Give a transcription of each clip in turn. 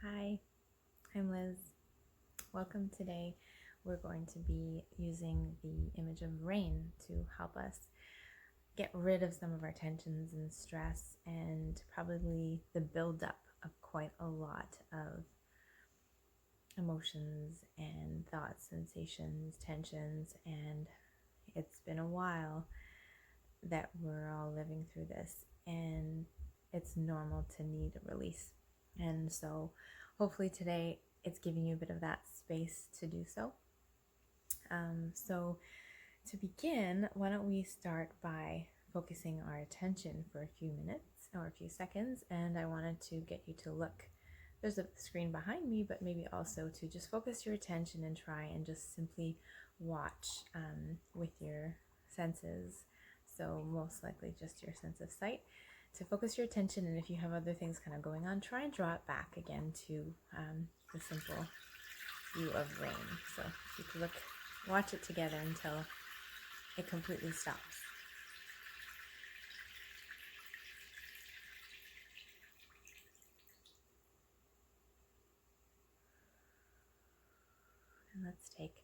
Hi, I'm Liz. Welcome. Today we're going to be using the image of rain to help us get rid of some of our tensions and stress and probably the buildup of quite a lot of emotions and thoughts, sensations, tensions, and it's been a while that we're all living through this, and it's normal to need a release. And so hopefully today it's giving you a bit of that space to do so. So to begin, why don't we start by focusing our attention for a few minutes or a few seconds, and I wanted to get you to look. There's a screen behind me, but maybe also to just focus your attention and try and just simply watch with your senses. So most likely just your sense of sight, to focus your attention, and if you have other things kind of going on, try and draw it back again to the simple view of rain. So if you could watch it together until it completely stops. And let's take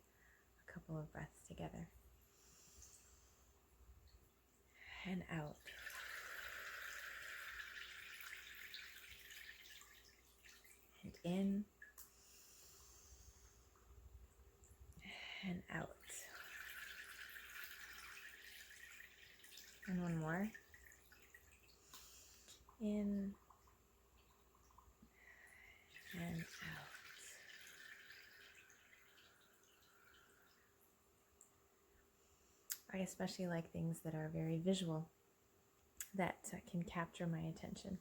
a couple of breaths together. And out. And in. And out. And one more. In. And out. I especially like things that are very visual, that can capture my attention.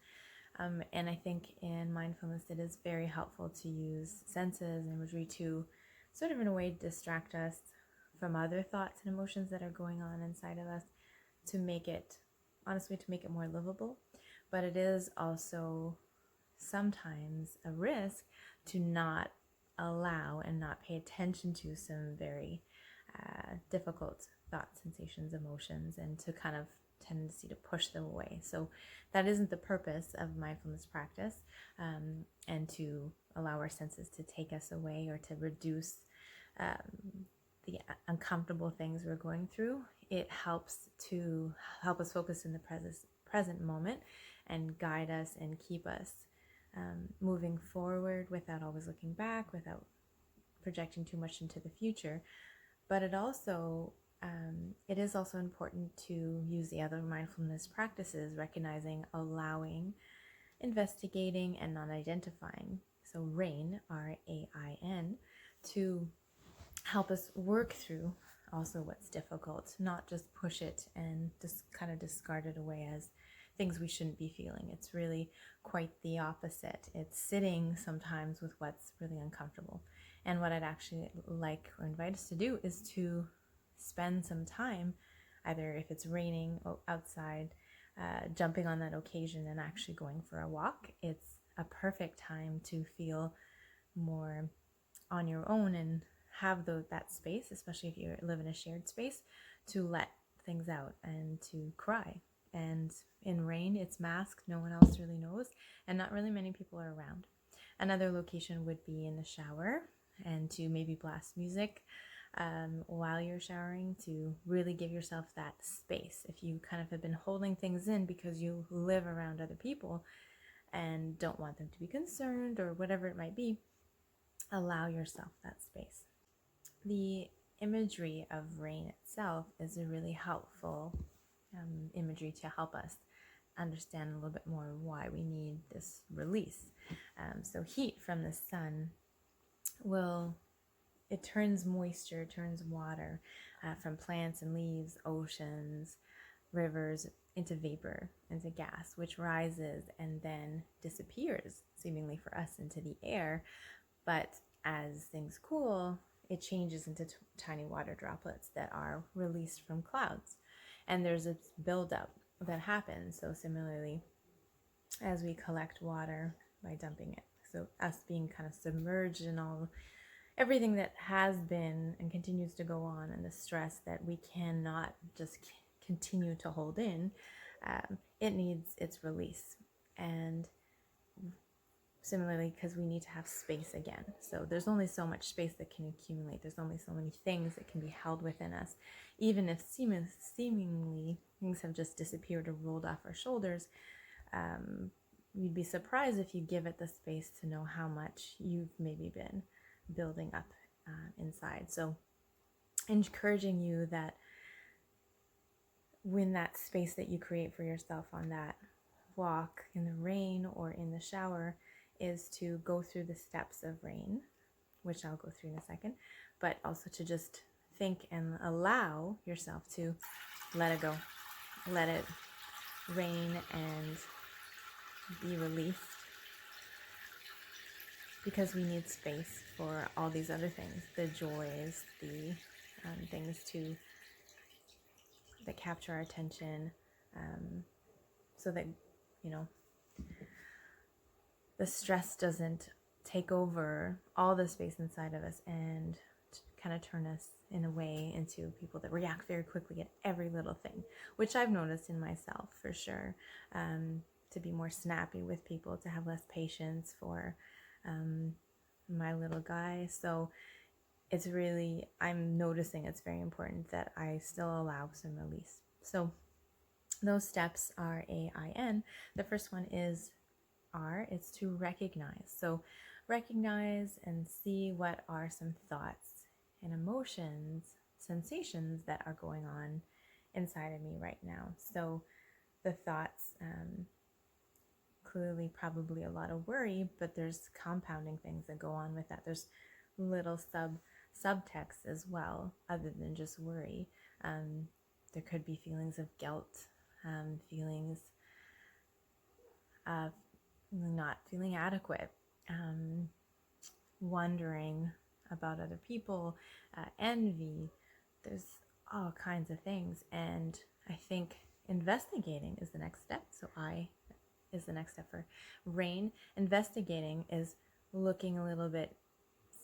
And I think in mindfulness it is very helpful to use senses and imagery to sort of in a way distract us from other thoughts and emotions that are going on inside of us, to make it, honestly, to make it more livable. But it is also sometimes a risk to not allow and not pay attention to some very difficult thoughts, sensations, emotions, and to kind of tendency to push them away. So that isn't the purpose of mindfulness practice, and to allow our senses to take us away or to reduce the uncomfortable things we're going through. It helps to help us focus in the present moment and guide us and keep us moving forward without always looking back, without projecting too much into the future. But it is also important to use the other mindfulness practices, recognizing, allowing, investigating, and non-identifying. So RAIN, R-A-I-N, to help us work through also what's difficult, not just push it and just kind of discard it away as things we shouldn't be feeling. It's really quite the opposite. It's sitting sometimes with what's really uncomfortable. And what I'd actually like or invite us to do is to spend some time, either if it's raining outside, jumping on that occasion and actually going for a walk. It's a perfect time to feel more on your own and have that space, especially if you live in a shared space, to let things out and to cry. And in rain, it's masked, no one else really knows, and not really many people are around. Another location would be in the shower, and to maybe blast music while you're showering, to really give yourself that space. If you kind of have been holding things in because you live around other people and don't want them to be concerned or whatever it might be, allow yourself that space. The imagery of rain itself is a really helpful imagery to help us understand a little bit more why we need this release. So heat from the sun it turns moisture, turns water from plants and leaves, oceans, rivers, into vapor, into gas, which rises and then disappears, seemingly for us, into the air. But as things cool, it changes into tiny water droplets that are released from clouds. And there's a buildup that happens. So similarly, as we collect water by dumping it, so us being kind of submerged in everything that has been and continues to go on, and the stress that we cannot just continue to hold in, it needs its release. And Similarly, because we need to have space again. So there's only so much space that can accumulate. There's only so many things that can be held within us. Even if seemingly things have just disappeared or rolled off our shoulders, you'd be surprised if you give it the space to know how much you've maybe been building up inside. So encouraging you that when that space that you create for yourself on that walk in the rain or in the shower is to go through the steps of rain, which I'll go through in a second, but also to just think and allow yourself to let it go, let it rain and be released, because we need space for all these other things, the joys, the things that capture our attention, so that, you know, the stress doesn't take over all the space inside of us and kind of turn us in a way into people that react very quickly at every little thing, which I've noticed in myself for sure, to be more snappy with people, to have less patience for my little guy. So it's really, I'm noticing it's very important that I still allow some release. So those steps are AIN. The first one is R, it's to recognize. So recognize and see what are some thoughts and emotions, sensations that are going on inside of me right now. So the thoughts, clearly probably a lot of worry, but there's compounding things that go on with that. There's little subtext as well, other than just worry. There could be feelings of guilt, feelings of not feeling adequate, wondering about other people, envy. There's all kinds of things, and I think investigating is the next step. So I is the next step for rain. Investigating is looking a little bit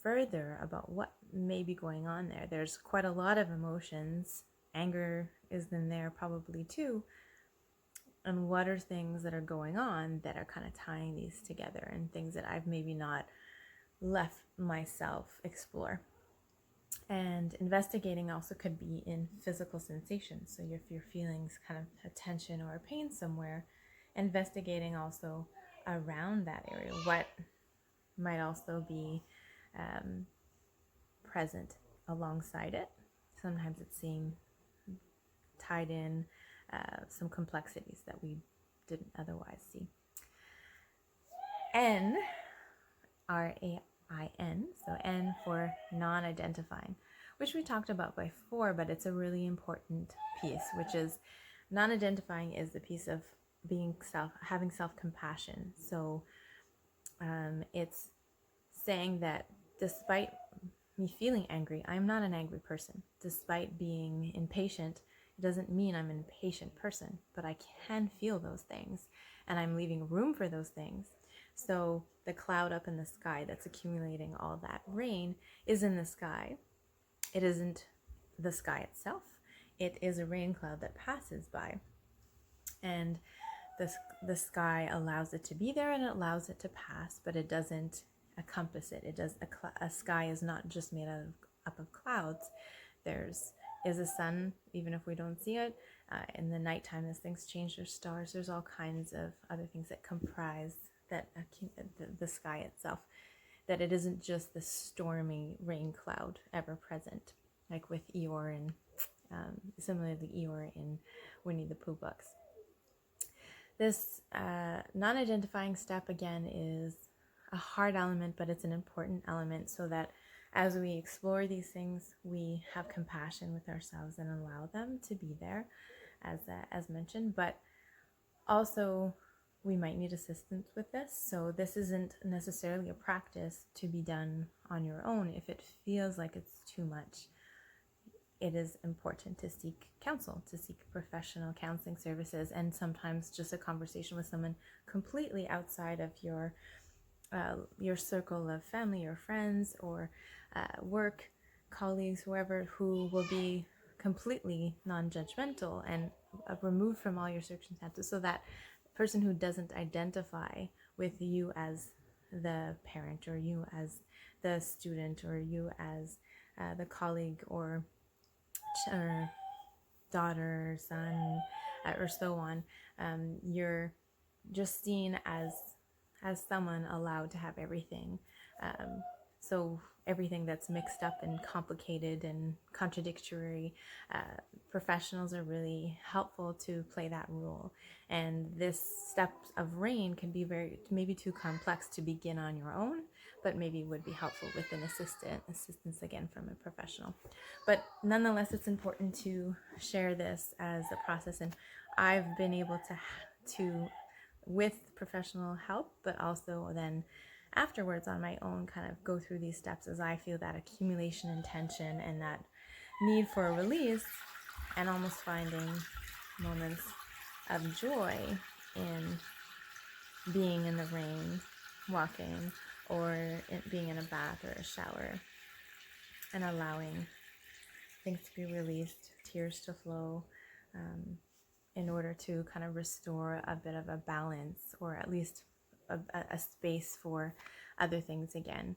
further about what may be going on there. There's quite a lot of emotions. Anger is in there probably too. And what are things that are going on that are kind of tying these together, and things that I've maybe not left myself explore. And investigating also could be in physical sensations. So if you're feeling kind of a tension or a pain somewhere, investigating also around that area, what might also be present alongside it. Sometimes it's seeing tied in some complexities that we didn't otherwise see. N, R-A-I-N, so N for non-identifying, which we talked about before, but it's a really important piece, which is non-identifying is the piece of being having self-compassion. So it's saying that despite me feeling angry, I'm not an angry person. Despite being impatient, it doesn't mean I'm an impatient person, but I can feel those things, and I'm leaving room for those things. So the cloud up in the sky that's accumulating all that rain is in the sky. It isn't the sky itself. It is a rain cloud that passes by. And the sky allows it to be there, and it allows it to pass, but it doesn't encompass it. A sky is not just made up of clouds. There's is a sun, even if we don't see it. In the nighttime, as things change, there's stars. There's all kinds of other things that comprise that the sky itself. That it isn't just the stormy rain cloud ever present, like with Eeyore and similarly Eeyore in Winnie the Pooh books. This non-identifying step again is a hard element, but it's an important element, so that as we explore these things, we have compassion with ourselves and allow them to be there, as mentioned. But also, we might need assistance with this. So this isn't necessarily a practice to be done on your own. If it feels like it's too much, it is important to seek counsel, to seek professional counseling services, and sometimes just a conversation with someone completely outside of your circle of family or friends or work colleagues, whoever, who will be completely non-judgmental and removed from all your circumstances, so that person who doesn't identify with you as the parent, or you as the student, or you as the colleague, or daughter, son, or so on. You're just seen as someone allowed to have everything. So everything that's mixed up and complicated and contradictory, professionals are really helpful to play that role. And this steps of rain can be maybe too complex to begin on your own, but maybe would be helpful with an assistance again from a professional. But nonetheless, it's important to share this as a process, and I've been able to with professional help, but also then afterwards on my own kind of go through these steps as I feel that accumulation and tension and that need for a release, and almost finding moments of joy in being in the rain, walking, or being in a bath or a shower, and allowing things to be released, tears to flow, in order to kind of restore a bit of a balance, or at least a space for other things again.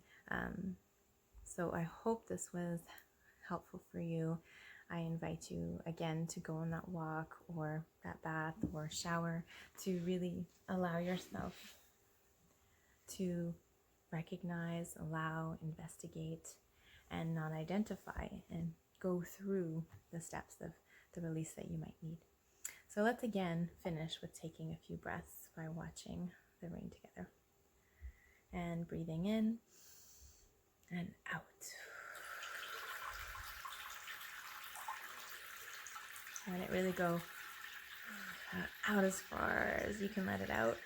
So I hope this was helpful for you. I invite you again to go on that walk or that bath or shower, to really allow yourself to recognize, allow, investigate, and not identify, and go through the steps of the release that you might need. So let's again finish with taking a few breaths by watching the rain together. And breathing in and out. And it really go out as far as you can let it out,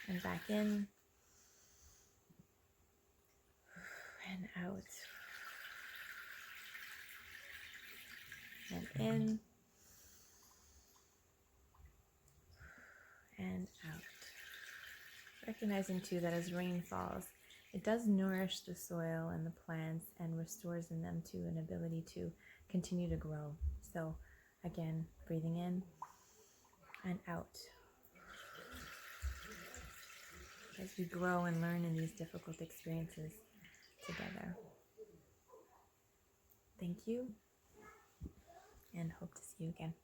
and back in and out, and in and out. Recognizing too that as rain falls, it does nourish the soil and the plants and restores in them to an ability to continue to grow. So again, breathing in and out as we grow and learn in these difficult experiences together. Thank you, and hope to see you again.